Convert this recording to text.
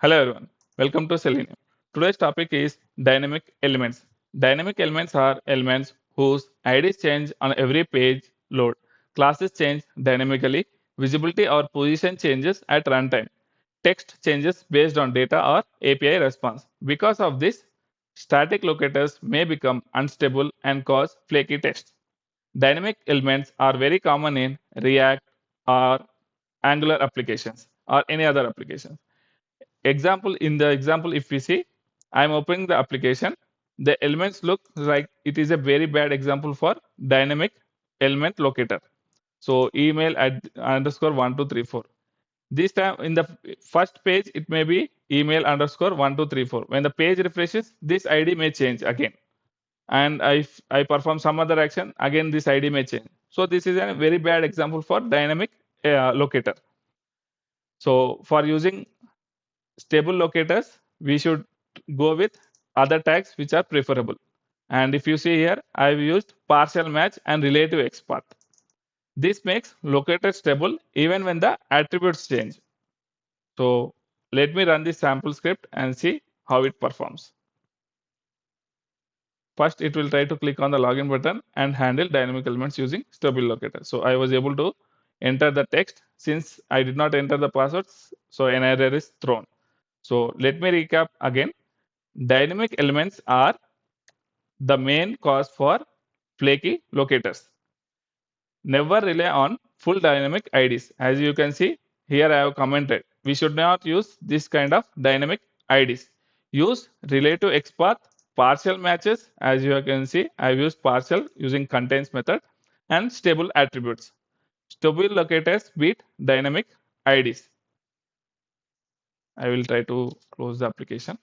Hello everyone, welcome to Selenium. Today's topic is dynamic elements. Dynamic elements are elements whose IDs change on every page load. Classes change dynamically, visibility or position changes at runtime. Text changes based on data or API response. Because of this, static locators may become unstable and cause flaky text. Dynamic elements are very common in React or Angular applications or any other applications. In the example, if we see, I'm opening the application. The elements look like it is a very bad example for dynamic element locator. So email at underscore 1234. This time in the first page, it may be email underscore 1234. When the page refreshes, this ID may change again. And if I perform some other action, again this ID may change. So this is a very bad example for dynamic locator. So for using stable locators, we should go with other tags which are preferable. And if you see here, I've used partial match and relative XPath. This makes locator stable even when the attributes change. So let me run this sample script and see how it performs. First, it will try to click on the login button and handle dynamic elements using stable locator. So I was able to enter the text. Since I did not enter the passwords, so an error is thrown. So let me recap again. Dynamic elements are the main cause for flaky locators. Never rely on full dynamic IDs. As you can see, here I have commented. We should not use this kind of dynamic IDs. Use relative XPath, partial matches. As you can see, I have used partial using contains method and stable attributes. Stable locators beat dynamic IDs. I will try to close the application.